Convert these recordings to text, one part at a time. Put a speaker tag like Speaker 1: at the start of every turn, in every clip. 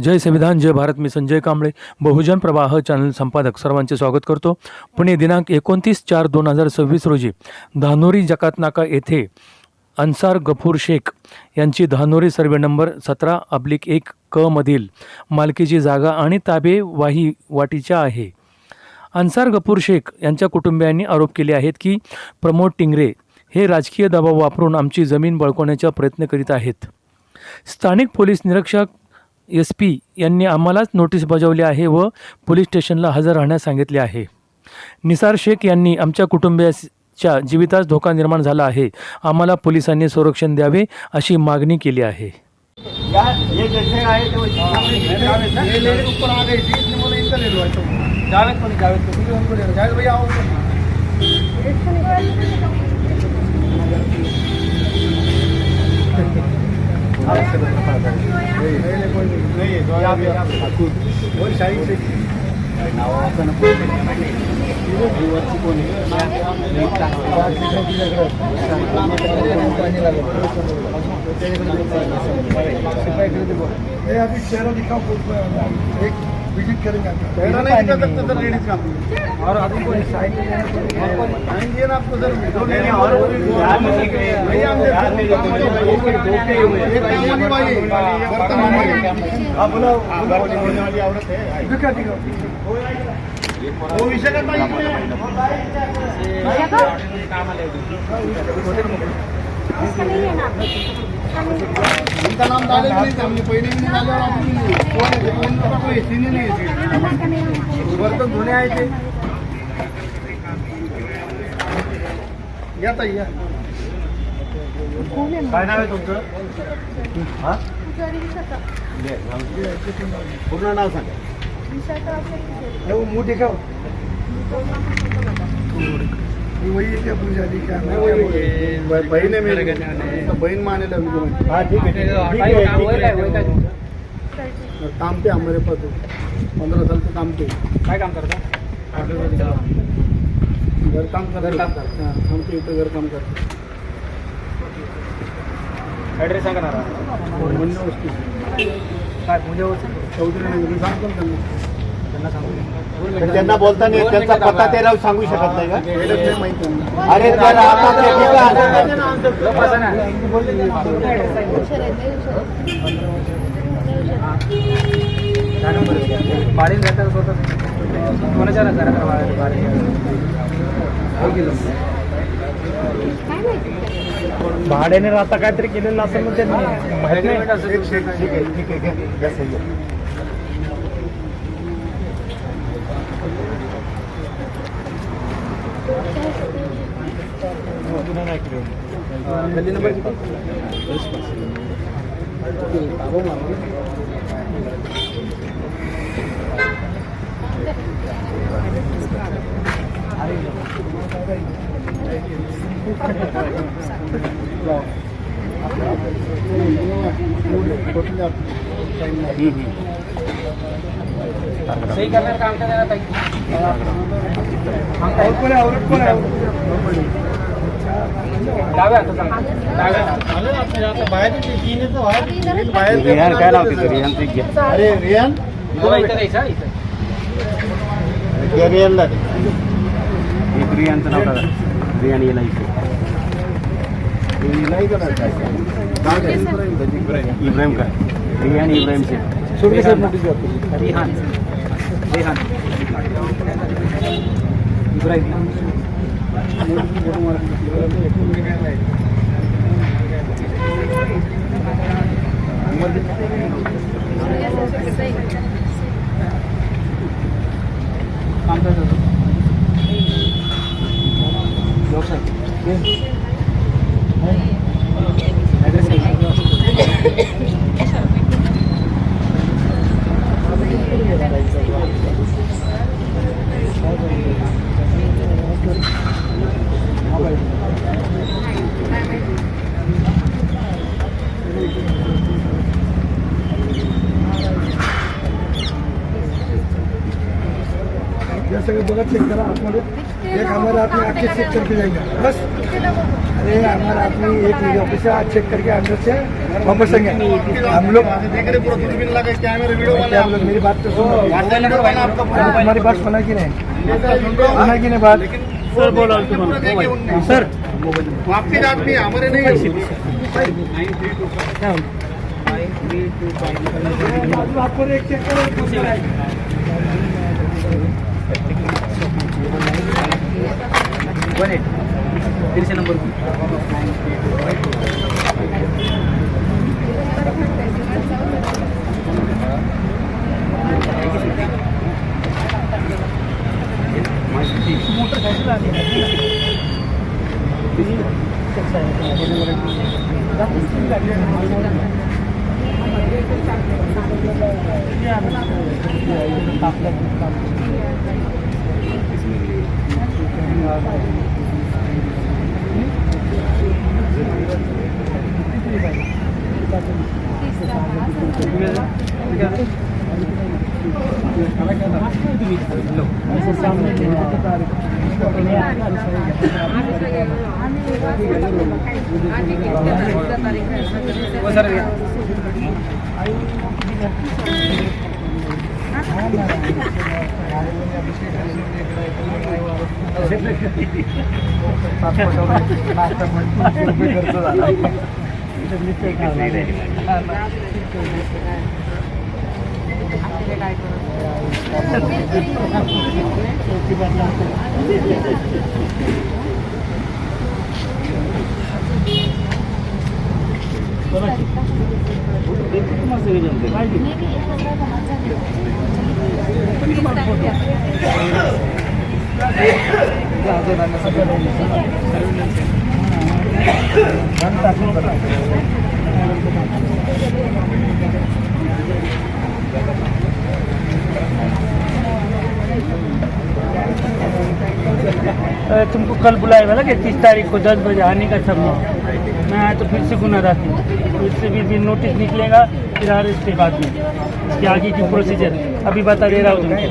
Speaker 1: जय संविधान जय भारत. मी संजय कांबळे, बहुजन प्रवाह चॅनल संपादक. सर्वांचे स्वागत करतो. पुणे दिनांक 29/4/2026 रोजी धानोरी जकातनाका येथे अन्सार गफूर शेख यांची धानोरी सर्वे नंबर 17/1 क मधील मालकीची जागा आणि ताबेवाही वाटीच्या आहे. अन्सार गफूर शेख यांच्या कुटुंबियांनी आरोप केले आहेत की प्रमोद टिंगरे हे राजकीय दबाव वापरून आमची जमीन बळकावण्याचा प्रयत्न करीत आहेत. स्थानिक पोलीस निरीक्षक SP यांनी आम्हालाच नोटीस बजावली आहे व पोलीस स्टेशनला हजर राहण्यास सांगितले आहे. निसार शेख यांनी आमच्या कुटुंबियाच्या जीवितास धोका निर्माण झाला आहे. आम्हाला पोलिसांनी संरक्षण द्यावे अशी मागणी केली आहे.
Speaker 2: अभी चेहरा दिखाओ, एक विजिट करेंगे. चेहरा नहीं दिखा सकते सर, लेडीज का और अभी कोई साइड आएंगे ना आपको सर. नहीं और आप बोलो वाली औरत है. दिखा दिखाओ वो विषय का उनका नाम डाले नहीं थे हमने, पहले भी नहीं डाले और अभी भी नहीं. कौन है उनका कोई सीन ही नहीं है. बर्तन धोने आए थे. या ताई या. काय नाव आहे तुमचं? हां पूर्ण नाव सांगा. वो मुंह दिखाओ. वही क्या पूजा दी क्या बहीण आहे मेरी, बहीण मानेला. हाँ ठीक है. काम पे हमारे पास 15 साल से काम पे. काय काम करता? घर काम करता. हम तो इथं घर काम करतो. ॲड्रेस सांगा ना. म्हणजे वस्तू काय पूजा वस्तू चौधरी नगर सांगतो त्यांना सांगू.
Speaker 3: त्यांना बोलता नाही, त्यांचा पत्ता ते राहू सांगू शकत नाही का?
Speaker 2: माहिती.
Speaker 3: अरे त्या राहतात ते ठिकाण.
Speaker 1: भाड्याने राहता काहीतरी केलेलं असेल मग त्यांनी माहित नाही.
Speaker 2: ठीक आहे. गल्ली नंबर किती? सही करने का काम कर देना ताकि और कोण आहे? डाव्या हातात सांगा. डाव्या हातात बाहेर
Speaker 3: रियान काय नाव तिचं? रियान ते घ्या.
Speaker 2: अरे रियान
Speaker 3: रियानला एक रियानचं नाव टाका. रियान येला इथे इब्राहिम काय? रियान इब्राहिम शेख.
Speaker 2: छोटे साहेब नोटीस द्या.
Speaker 3: रिहान
Speaker 2: इब्राहिम काम करत होतो. या सगळं बघा, चेक करा आतमध्ये. एक हमारा आदमी आके चेक करके जाएगा बस। अरे हमारा आदमी एक ऑफिस से चेक करके अंदर से वापस आएंगे हम लोग। क्या बोलो, मेरी बात तो सुनो, हमारी बात सुना कि नहीं, सुना कि नहीं बात
Speaker 3: सर बोला
Speaker 2: सर।
Speaker 3: आपके आदमी हमारे नहीं
Speaker 2: आपको एक चेक करो
Speaker 3: नंबर
Speaker 4: तुमको कल बुलाया था कि 30 तारीख को 10 बजे आने का सब। मैं आया तो फिर से गुना राती, उससे भी नोटिस निकलेगा फिर अरेस्ट के बाद में इसकी आगे की प्रोसीजर अभी बता दे रहा हूँ तुमको।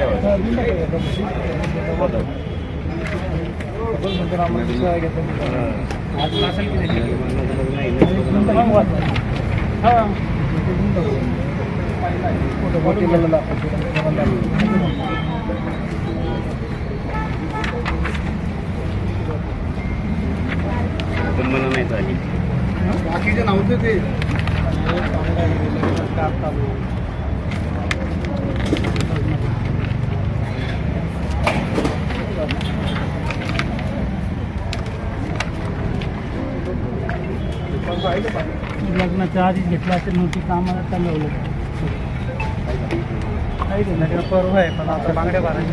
Speaker 4: हाँ
Speaker 3: बाकीचे नव्हते ते
Speaker 4: लग्नाच्या आधीच घेतला असेल नव्हती कामाला चालवलं
Speaker 2: परवा आहे पण आता बांगड्या भरायची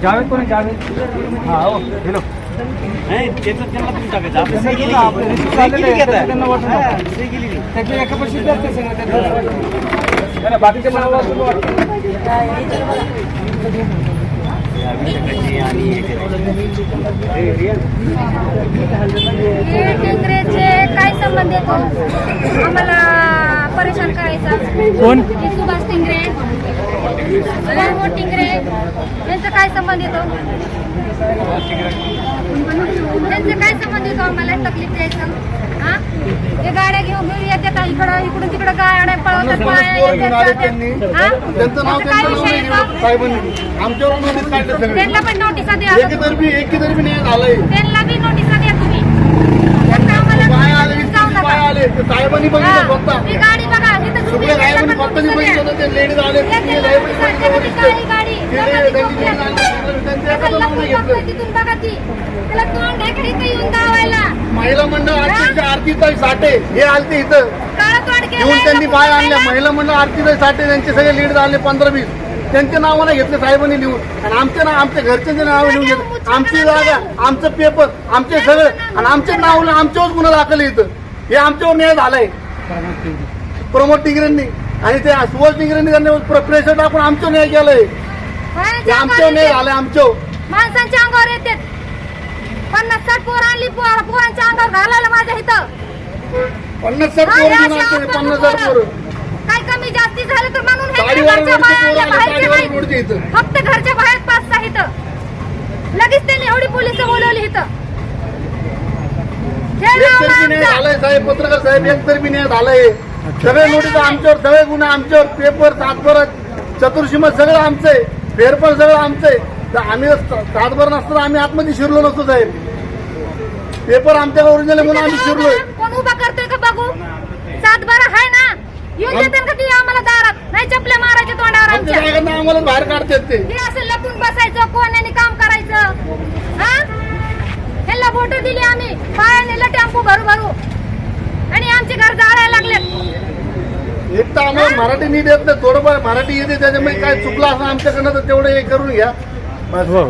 Speaker 4: जावेद कोण जावेद हा हो हेलो नाही त्याचं त्यांना तुम्ही टाकायचं आपण त्याची एका पैसे जाते सगळं बाकीच्या मला
Speaker 5: काय संबंध येतो आम्हाला परेशान करायचा.
Speaker 1: कोण?
Speaker 5: हे सुभाष टिंगरे, प्रमोद टिंगरे यांचा काय संबंध येतो? त्यांचे काय संबंध येतो आम्हाला तकलीफ द्यायचं? हा, हे गाड्या घेऊन येतात इकडून तिकडं गाड्या पळवतात,
Speaker 2: त्यांचं नाव
Speaker 5: काय विषय येतो?
Speaker 2: साहेबांनी आमच्यावर नोटीस काढले सगळे.
Speaker 5: त्यांना पण नोटिसा द्या.
Speaker 2: एकी तरी बी नाही झालंय.
Speaker 5: त्यांना बी नोटिसा द्या तुम्ही. फक्त आम्हाला
Speaker 2: पाय आले
Speaker 5: जाऊ नका.
Speaker 2: पाय आले ते साहेबांनी बघितलं स्वतः.
Speaker 5: ही गाडी बघा इथं
Speaker 2: सगळे
Speaker 5: तुम्ही
Speaker 2: साहेबांनी स्वतःनी बघितलं होतं. ते लेडीज आले ते साहेबांनी बघितलं वरिष्ठ.
Speaker 5: काळी गाडी
Speaker 2: ते त्यांनी त्यांच्या एखादं नाव नाही घेतलं.
Speaker 5: तिथून बघा ती त्याला तोंड आहे इथं येऊन दावायला.
Speaker 2: महिला मंडळ आरतीताई साठे हे आलते इथं
Speaker 5: काळं तोंड
Speaker 2: येऊन त्यांनी पाय आणल्या. महिला मंडळ आरतीताई साठे त्यांचे सगळे लीड आले 15-20 त्यांचे नाव नाही घेतले साहेबांनी लिहून आणि आमचे नाव आमच्या घरच्यांचे नाव लिहून घेतले. आमची जागा आमचं पेपर आमचे सगळं आणि आमचे नाव आमच्यावर गुन्हा दाखल इथं. हे आमच्यावर न्याय झालाय प्रमोद टिंगरेंनी आणि ते सुभाष टिंगरेंनी त्यांनी प्रेशर टाकून आमच्यावर न्याय केलाय. हे आमच्यावर न्याय झालाय. आमच्यावर
Speaker 5: माणसांच्या अंगावर येते 50-60 पोर आणली पोरांच्या अंगावर घालायला माझ्या इथं
Speaker 2: 50-60 पोरं घेऊन आलते. 50-60 पोरं
Speaker 5: काय कमी जास्ती झालं तर म्हणून हे
Speaker 2: गाडीवर
Speaker 5: घरच्या
Speaker 2: रोडचे
Speaker 5: बाहेर
Speaker 2: पोरं आले,
Speaker 5: बाहेरचे
Speaker 2: गाडीवर
Speaker 5: नाही.
Speaker 2: रोडचे इथं.
Speaker 5: फक्त घरच्या बाहेर 5-6 इथं लगेच त्यांनी एवढी पोलिस बोलवली इथं. हे
Speaker 2: एक
Speaker 5: लावलं
Speaker 2: तरी न्याय
Speaker 5: आमचं.
Speaker 2: झालाय साहेब पत्रकार साहेब एक तरी न्याय झालाय. सगळे नोटीस आमच्यावर सगळे गुन्हे आमच्यावर पेपर सातबारा चतुर्शीमा सगळं आमचं आहे. फेरफार सगळं आमचं आहे. तर आम्ही सातबार नसताना आम्ही आतमध्ये शिरलो नसतो साहेब. पेपर आमच्या ओरिजिनल म्हणून आम्ही शिरलोय.
Speaker 5: कोण उभा करतोय का बघू? 7-12 आहे ना येऊन देतात का ती आम्हाला दारात? नाही चपल्या मारायच्या तोंडावर
Speaker 2: आमच्या
Speaker 5: आमच्या.
Speaker 2: जागांना आम्हाला बाहेर काढतात ते.
Speaker 5: हे असं लपून बसायचं कोणाने काम करायचं? हा, ह्याला बोट दिली आम्ही पायाने टेम्पो भरू आणि आमचे घर जाळायला लागले.
Speaker 2: एक तर आम्हाला मराठी नीट येत नाही. थोडंफार मराठी येते त्याच्यामुळे काय चुकलं असं आमच्याकडनं तर तेवढं हे करून घ्या.
Speaker 1: हो.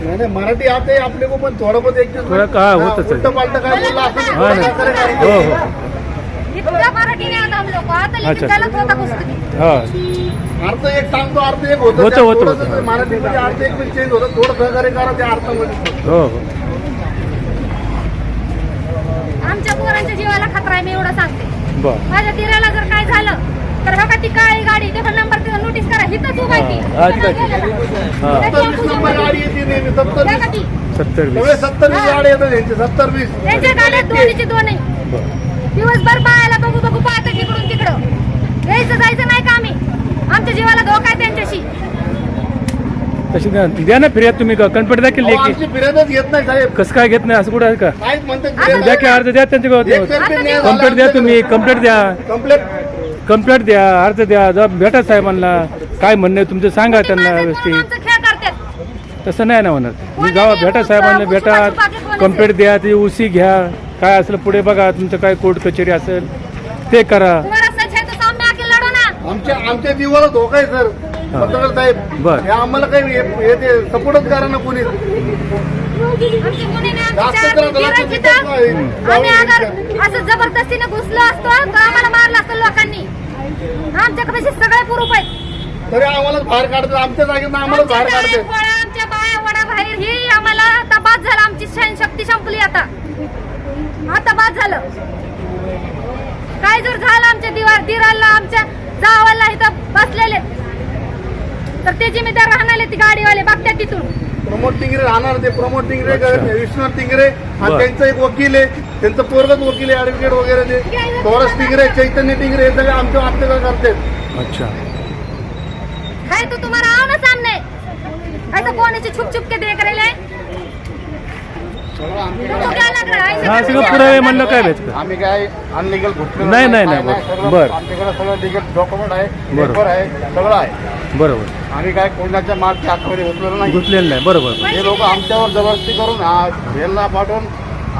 Speaker 2: नाही मराठी आते आपले को पण थोडं बहुत एक
Speaker 1: थोडं का होतच आहे.
Speaker 2: उलट पालट काय बोलला असं
Speaker 1: हा ना.
Speaker 2: नाही.
Speaker 1: हो हो
Speaker 5: इतक्या मराठी नाही आता आम्ही लोक आता लिखित
Speaker 1: अच्छा.
Speaker 5: त्यालाच होता पुस्तकी.
Speaker 1: हा
Speaker 2: अर्थ एक सांगतो अर्थ एक
Speaker 1: होतं,
Speaker 2: होतं
Speaker 1: होतं,
Speaker 2: थोडंसं
Speaker 1: होतं.
Speaker 2: मराठीमध्ये अर्थ एक पण चेंज होतं. थोडं सहकार्य करा त्या अर्थामध्ये.
Speaker 1: हो हो
Speaker 5: आमच्या पोरांच्या जीवाला खतरा आहे मी एवढं सांगते.
Speaker 1: बर
Speaker 5: माझ्या दिराला जर काय झालं तर बघा ती काळी गाडी ते पण नंबर नोटीस करा हिथंच उभा आहे ती.
Speaker 1: हा, अच्छा,
Speaker 5: इथं गेलेला.
Speaker 1: हा.
Speaker 5: त्या
Speaker 2: 70-20 नंबर गाडी येते नेहमी.
Speaker 5: बघा
Speaker 2: 70-20
Speaker 5: ती.
Speaker 1: 70-20
Speaker 2: सगळे 70-20 गाडी येतात त्यांचे 70-20
Speaker 5: त्यांच्या गाड्यात दोन्हीची दोन्ही
Speaker 1: बर
Speaker 5: दिवसभर पाहायला बघू पाहतात तिकडून तिकडं. यायचं जायचं नाही का आम्ही? आमच्या जीवाला धोका आहे त्यांच्याशी.
Speaker 1: तशी द्या ना फिर्याद तुम्ही कंप्लेंट द्या केली की
Speaker 2: आमची फिर्यादच घेत नाही साहेब.
Speaker 1: कसं काय घेत नाही असं कुठं आहे का?
Speaker 2: काहीच म्हणतात
Speaker 1: द्या की अर्ज द्या त्यांच्या कंप्लेंट द्या तुम्ही कंप्लेंट द्या कंप्लेंट द्या अर्ज द्या जा भेटा साहेबांना काय म्हणणं आहे तुमचं सांगा त्यांना व्यवस्थित.
Speaker 5: आमचं खेळ करतात.
Speaker 1: तसं नाही ना होणार तुम्ही जावा भेटा साहेबांना भेटा कंप्लेंट द्या ती उसी घ्या काय असेल पुढे बघा तुमचं काय कोर्ट कचेरी असेल ते करा.
Speaker 5: तुम्हाला सच है तो सामने आके लढो ना.
Speaker 2: आमच्या जीवाला धोका आहे सर. पत्रकार साहेब
Speaker 1: बर.
Speaker 2: हे आम्हाला काही हे ते सपोर्टच करा ना कोणी.
Speaker 5: आमचे गुन्हे नाही,
Speaker 2: जास्त
Speaker 5: आमच्या
Speaker 2: करा त्याला
Speaker 5: दिराची
Speaker 2: ते
Speaker 5: तर
Speaker 2: नाही.
Speaker 5: आम्ही अगर असं जबरदस्तीने घुसलो असतो तर आम्हाला मारलं असतं लोकांनी. आमच्याकडे सगळे पुरूप आहेत.
Speaker 2: तरी आम्हाला बाहेर काढतात. आमच्या जागेत आम्हाला बाहेर
Speaker 5: आमच्या
Speaker 2: काढतात.
Speaker 5: फळा, आमच्या बाया वडा बाहेर ही आम्हाला आता बाद झालं. आमची शक्ती संपली आता बाद झालं. काय जर झालं आमच्या दिराला आमच्या जावाला इथं बसलेले तर ते जिम्मेदार राहणार ती गाडीवाले बघतात तिथून.
Speaker 2: प्रमोद टिंगरे राहणार ते. प्रमोद टिंगरे विश्वनाथ टिंगरे आणि
Speaker 1: बर.
Speaker 2: त्यांचा एक वकील आहे. त्यांचं पोरगच वकील आहे ऍडव्होकेट वगैरे ते थोरस टिंगरे चैतन्य टिंगरे हे सगळे आमच्याकडे करतात.
Speaker 1: अच्छा
Speaker 5: है तो तुम्हारा आओ ना सामने. ऐसा कौन ऐसे छुप छुप के देख रहे हैं? तुमको क्या लग रहा है?
Speaker 1: हा सगळं पुरावे म्हणलं काय भेटतं.
Speaker 3: आम्ही काय अनलिगल घुसलेलो
Speaker 1: नाही, नाही,
Speaker 3: काय
Speaker 1: नाही,
Speaker 3: सगळं
Speaker 1: बरं.
Speaker 3: आमच्याकडे सगळं लिगल डॉक्युमेंट आहे
Speaker 1: बरं.
Speaker 3: पेपर आहे सगळं आहे.
Speaker 1: बरोबर
Speaker 3: आम्ही काय कोणाच्या मागच्या हातामध्ये घुसलेलो नाही.
Speaker 1: घुसलेलं नाही बरोबर.
Speaker 3: हे लोक आमच्यावर जबरदस्ती करून जेलला पाठवून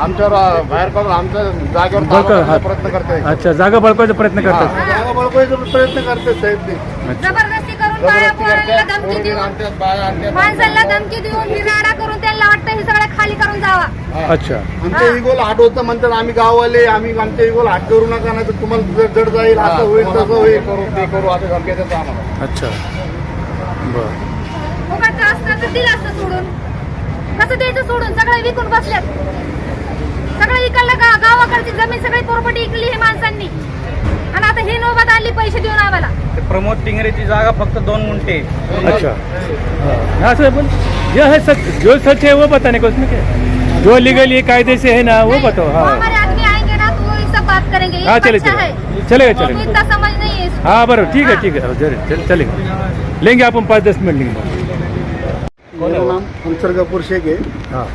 Speaker 3: आमच्यावर बाहेर काढून आमच्या जागेवर ताबा
Speaker 1: बळकट
Speaker 3: करण्याचा
Speaker 1: हा.
Speaker 3: प्रयत्न करतात.
Speaker 1: अच्छा जागा बळकायचा प्रयत्न करतात.
Speaker 2: जागा बळकावायचा प्रयत्न करतात साहेब ते.
Speaker 5: जबरदस्ती करून बाया
Speaker 3: जबरदस्ती
Speaker 5: पोरांना
Speaker 3: करतात
Speaker 5: धमकी
Speaker 3: पोरगी
Speaker 5: देऊन
Speaker 3: आणतात बाया आणतात.
Speaker 5: माणसाला धमकी देऊन हिराडा करून त्यांना वाटतं हे सगळं खाली करून जावा.
Speaker 1: अच्छा
Speaker 2: आमच्या इगोला हाट होतं म्हणतात. आम्ही गाववाले आम्ही आमच्या इगोला हाट करू नका नाही तर तुम्हाला जड जाईल असं होईल तसं
Speaker 3: हे
Speaker 2: होईल.
Speaker 3: करू ते करू असं धमक्या देतात आम्हाला.
Speaker 1: अच्छा बर
Speaker 5: फुकटचं असतं तर दिलं असतं सोडून. कसं द्यायचं सोडून? सगळे विकून बसल्यात. सगळं इकडलं गावाकडची जमीन सगळी प्रॉपर्टी इकली हे माणसांनी आणि आता ही नोबत आली पैसे देऊन आम्हाला.
Speaker 6: प्रमोद टिंगरेची जागा फक्त 2 गुंठे.
Speaker 1: अच्छा हाँ सर बोल यह है सच जो सच है वो बताने को उसमें क्या है? जो लीगल ये कायदे से है ना वो बताओ.
Speaker 5: वो
Speaker 1: हाँ
Speaker 5: हमारे आदमी आएंगे ना तो वो ये सब बात करेंगे. ये
Speaker 1: हाँ चले
Speaker 5: अच्छा है.
Speaker 1: चलेगा
Speaker 5: उसको
Speaker 1: चलेगा.
Speaker 5: इतना समझ नहीं है इसको.
Speaker 1: हाँ बराबर ठीक है ठीक है जरूर चलेगा लेंगे अपन 5-10 मिनट लेंगे.
Speaker 2: मेरा नाम अंसर गफूर शेख है.
Speaker 1: हाँ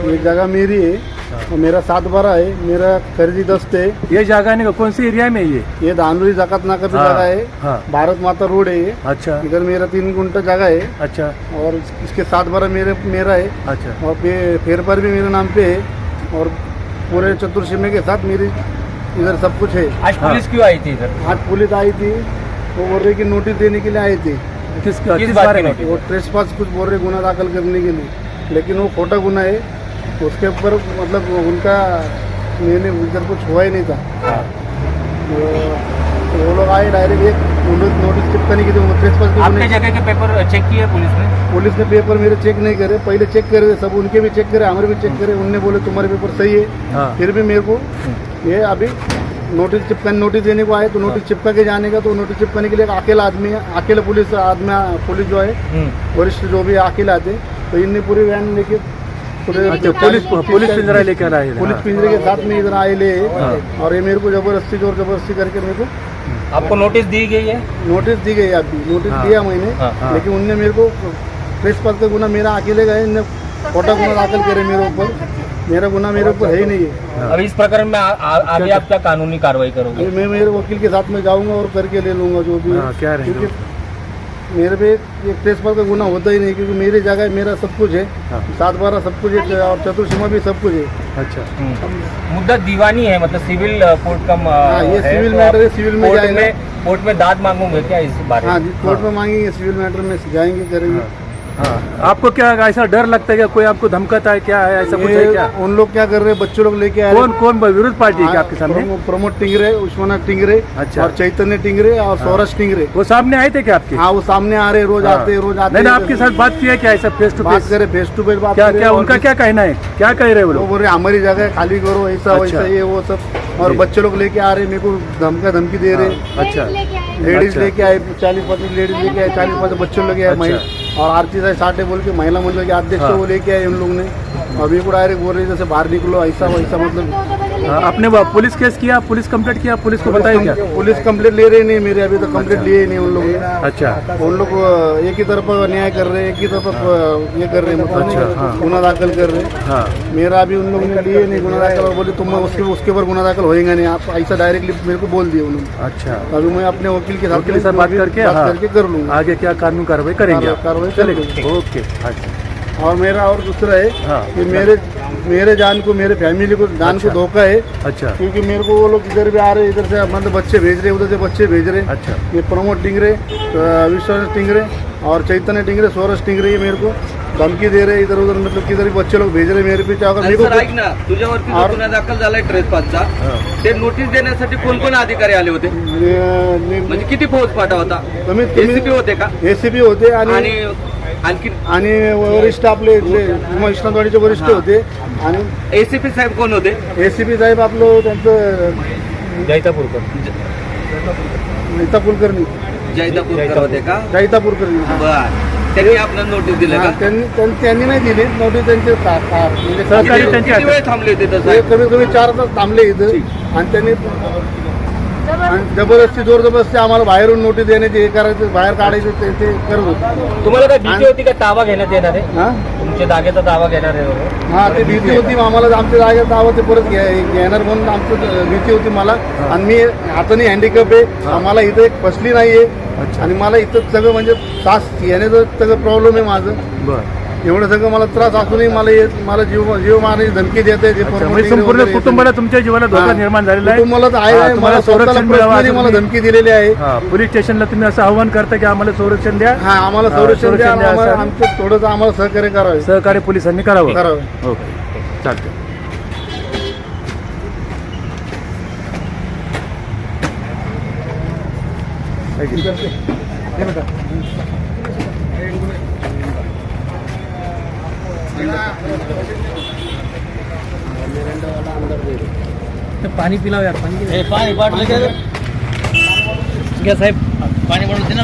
Speaker 2: ये जगह मेरी है और मेरा 7/12 है. मेरा खरीदी दस्त है.
Speaker 1: ये जगह नहीं कौन सी एरिया में ये?
Speaker 2: धानोरी जकात नाका पे
Speaker 1: हाँ,
Speaker 2: जगह है.
Speaker 1: हाँ.
Speaker 2: भारत माता रोड है ये.
Speaker 1: अच्छा
Speaker 2: इधर मेरा 3 गुंठा जगह है
Speaker 1: अच्छा
Speaker 2: और इसके 7/12 मेरा है
Speaker 1: अच्छा
Speaker 2: और फेर पर भी मेरे नाम पे है और पूरे चतुर्सीमे के साथ मेरी इधर सब कुछ है.
Speaker 6: आज
Speaker 1: हाँ.
Speaker 6: पुलिस क्यों आई थी इधर?
Speaker 2: आज पुलिस आई थी. वो बोल रही कि नोटिस देने के लिए आई थी.
Speaker 1: किस
Speaker 6: किस
Speaker 1: किस
Speaker 6: बात
Speaker 1: बारे
Speaker 6: की
Speaker 1: में?
Speaker 6: नोटिस?
Speaker 2: वो ट्रेसपास कुछ बोल रहे गुना दाखिल करने के लिए, लेकिन वो खोटा गुना है. उसके ऊपर मतलब उनका मैंने इधर कुछ हुआ ही नहीं था.
Speaker 1: हाँ.
Speaker 2: वो लोग आए डायरेक्ट एक नोटिस चिपकाने के लिए ट्रेसपास के
Speaker 6: आपके
Speaker 2: गुने.
Speaker 6: जगह के पेपर चेक किए पुलिस ने?
Speaker 2: पुलिस ने पेपर मेरे चेक नहीं करे. पहले चेक करे सब, उनके भी चेक करे, हमारे भी चेक करे. उनने बोले तुम्हारे पेपर सही है.
Speaker 1: हाँ.
Speaker 2: फिर भी मेरे को ये अभी नोटिस देने को आए तो नोटिस चिपका के जाने का. तो नोटिस चिपकाने के लिए एक अकेला आदमी है, अकेला पुलिस जो है वरिष्ठ जो भी अकेला आते. तो इनने पूरी वैन लेके पूरे
Speaker 1: अच्छा पुलिस पिंजरा लेके आए हैं.
Speaker 2: पुलिस पिंजरे के साथ में इधर आए ले. और ये मेरे को जबरदस्ती करके मेरे को
Speaker 6: आपको नोटिस दी गई है?
Speaker 2: नोटिस दी गई. अभी नोटिस
Speaker 1: हाँ.
Speaker 2: दिया मैंने.
Speaker 1: हाँ.
Speaker 2: लेकिन उनने मेरे को ट्रेसपास का गुना मेरा अकेले गए. इनने खोटा गुना दाखिल करे मेरे ऊपर. मेरा गुना मेरे ऊपर है ही नहीं है.
Speaker 6: अब इस प्रकरण में आगे आप क्या कानूनी कार्रवाई करोगे?
Speaker 2: मैं मेरे वकील के साथ में जाऊंगा और करके ले लूंगा जो भी.
Speaker 1: हाँ, क्या रहेगा?
Speaker 2: क्योंकि मेरे पे ये ट्रेसपास का गुना होता ही नहीं, क्योंकि मेरी जगह है, मेरा सब कुछ है.
Speaker 1: हाँ.
Speaker 2: 7/12 सब कुछ है और चतुर्सीमा भी सब कुछ है.
Speaker 1: अच्छा
Speaker 6: मुद्दा दीवानी है, मतलब सिविल कोर्ट का
Speaker 2: हाँ, ये
Speaker 6: है,
Speaker 2: सिविल
Speaker 6: तो
Speaker 2: मैटर है.
Speaker 6: आप
Speaker 2: सिविल में
Speaker 6: कोर्ट
Speaker 2: जाएगा.
Speaker 6: कोर्ट में दाद मांगोगे क्या इस बारे
Speaker 2: हाँ
Speaker 6: में?
Speaker 2: जी, कोर्ट में मांगेंगे. सिविल मैटर में जाएंगे, करेंगे.
Speaker 1: हाँ. आपको क्या ऐसा डर लगता है कि कोई आपको धमकाता है क्या है ऐसा कुछ है क्या?
Speaker 2: उन लोग क्या कर रहे हैं, बच्चे लोग लेके आए.
Speaker 1: कौन विरोध पार्टी है क्या आपके सामने?
Speaker 2: प्रमोद टिंगरे, उस्मानाथ टिंगरे
Speaker 1: अच्छा.
Speaker 2: और चैतन्य टिंगरे और सौरभ टिंगरे.
Speaker 1: वो सामने आए थे क्या आपके?
Speaker 2: हाँ, वो सामने आ रहे, रोज आते रोज आते.
Speaker 1: नहीं आपके साथ बात किया क्या ऐसा फेस टू
Speaker 2: बात
Speaker 1: फेस?
Speaker 2: करे, फेस टू फेस बात
Speaker 1: क्या
Speaker 2: करे.
Speaker 1: क्या
Speaker 2: और
Speaker 1: उनका क्या कहना है, क्या कह रहे हैं वो
Speaker 2: वो
Speaker 1: लोग?
Speaker 2: बोल रहे हमारी जगह है, खाली करो, ऐसा
Speaker 1: अच्छा.
Speaker 2: वैसा ये वो सब. और
Speaker 1: जी.
Speaker 2: बच्चे लोग लेके आ रहे, मेरे को धमकी दे रहे.
Speaker 1: अच्छा
Speaker 2: लेडीज
Speaker 1: अच्छा.
Speaker 2: लेके आए, 40-50 लेडीज लेके आए, 40-50 बच्चे लेके आए.
Speaker 1: अच्छा.
Speaker 2: और आरती साहब साठे बोल के महिला मंडल के अध्यक्ष
Speaker 1: हाँ.
Speaker 2: वो लेके आए उन लोग ने. अभी को डायरेक्ट बोल रहे जैसे बाहर निकलो, ऐसा वैसा. मतलब
Speaker 1: आपने पुलिस केस किया, पुलिस कंप्लेंट किया, पुलिस को बताया क्या?
Speaker 2: पुलिस कंप्लेंट ले रहे नहीं मेरे. अभी तो कंप्लेंट लिए ही नहीं उन लोग ने.
Speaker 1: अच्छा
Speaker 2: उन लोग एक ही तरफ न्याय कर रहे, एक ही तरफ ये कर रहे,
Speaker 1: अच्छा,
Speaker 2: मतलब
Speaker 1: हाँ.
Speaker 2: गुना दाखिल कर रहे.
Speaker 1: हाँ
Speaker 2: मेरा अभी उन लोगों ने लिए नहीं गुना दाखिल. और बोले तुम उसके ऊपर गुना दाखिल होएगा नहीं. आप ऐसा डायरेक्टली मेरे को बोल दिया उन्होंने.
Speaker 1: अच्छा.
Speaker 2: अभी मैं अपने वकील के
Speaker 1: वकील के साथ बात करके हाँ,
Speaker 2: कर लूंगा.
Speaker 1: आगे क्या कानूनी कार्रवाई करेंगे आप?
Speaker 2: कार्रवाई कर
Speaker 1: चलेगा. ओके अच्छा.
Speaker 2: और मेरा और दूसरा है
Speaker 1: हाँ.
Speaker 2: कि मेरे जान को, मेरे फैमिली को जान को
Speaker 1: अच्छा.
Speaker 2: धोखा है.
Speaker 1: अच्छा
Speaker 2: क्योंकि मेरे को वो लोग इधर भी आ रहे, इधर से मतलब बच्चे भेज रहे, उधर से बच्चे भेज रहे.
Speaker 1: अच्छा
Speaker 2: ये प्रमोद टिंगरे, विश्वास टिंगरे और चैतन्य टिंगरे, सौरभ टिंगरे, ये मेरे को धमकी दे रहे इधर उधर. मतलब किधर भी बच्चे लोग भेज रहे मेरे पीछे. अगर मेरे को
Speaker 7: ऐक ना, तुझ्यावरती जो
Speaker 2: और-
Speaker 7: गुन्हा दाखल झालाय ट्रेसपासचा,
Speaker 1: हाँ.
Speaker 7: ते नोटीस देण्यासाठी कोण कोण अधिकारी आले होते? म्हणजे किती फौजफाटा होता?
Speaker 2: कमीत
Speaker 7: एसीपी होते का?
Speaker 2: एसीपी होते
Speaker 7: आणि
Speaker 2: आणि
Speaker 7: आणखी
Speaker 2: आणि वरिष्ठ आपले विश्वनाथवाडीचे वरिष्ठ
Speaker 7: हा.
Speaker 2: होते. आणि
Speaker 7: एसीपी साहेब कोण होते?
Speaker 2: एसीपी साहेब आपलं त्यांचं
Speaker 1: जैतापूरकर.
Speaker 2: नीता कुलकर्णी,
Speaker 7: जयदापूरकर होते का?
Speaker 2: जैता कुलकर्णी.
Speaker 7: बर, त्यांनी आपल्याला नोटीस दिलं
Speaker 2: हा,
Speaker 7: का?
Speaker 2: त्यांनी नाही दिली नोटीस. त्यांचे म्हणजे
Speaker 1: सहकारी त्यांचे
Speaker 7: किती वेळ थांबले होते
Speaker 2: ते
Speaker 7: तसं?
Speaker 2: कमीत कमी 4 तास थांबले इथं. आणि त्यांनी जबरदस्ती जोर जबरदस्ती आम्हाला बाहेरून नोटीस देण्याची, हे करायचं, बाहेर काढायचं, ते करत होते.
Speaker 6: तुम्हाला काय भीती होती का दावा घेण्यात येणार आहे?
Speaker 2: हा
Speaker 6: तुमच्या जागेचा दावा घेणार आहे वगैरे?
Speaker 2: हा, ते भीती होती आम्हाला. आमच्या जागेत दावा ते परत घेणार म्हणून आमचं भीती होती मला. आणि मी हाताने हँडिकॅप आहे, आम्हाला इथं एक फसली नाहीये. आणि मला इथं सगळं म्हणजे त्रास येण्याचं सगळं प्रॉब्लेम आहे माझं.
Speaker 1: बरं.
Speaker 2: एवढं सगळं मला त्रास असूनही मला जीव मारण्याची धमकी देत आहे.
Speaker 1: म्हणजे संपूर्ण कुटुंबाला तुमच्या जीवाला धोका निर्माण झालेला आहे.
Speaker 2: कुटुंबाला तर आहे.
Speaker 1: हा,
Speaker 2: मला
Speaker 1: तुम्हाला
Speaker 2: स्वतःला
Speaker 1: संरक्षण मिळावं
Speaker 2: पर्सनली
Speaker 1: असं
Speaker 2: मला
Speaker 1: तुम्ही-
Speaker 2: धमकी दिलेली आहे.
Speaker 1: हा, पोलीस स्टेशनला तुम्ही असं आव्हान करता की आम्हाला संरक्षण द्या.
Speaker 2: हा, आम्हाला
Speaker 1: हा,
Speaker 2: संरक्षण द्या.
Speaker 1: संरक्षण द्या
Speaker 2: आम्हाला
Speaker 1: असं.
Speaker 2: आमचं थोडंसं आम्हाला सहकार्य करावे.
Speaker 1: सहकार्य पोलिसांनी करावं. ओके चालतं.
Speaker 4: पाणी पिलाव यार पाणी पाणी घ्या साहेब पाणी बनवते ना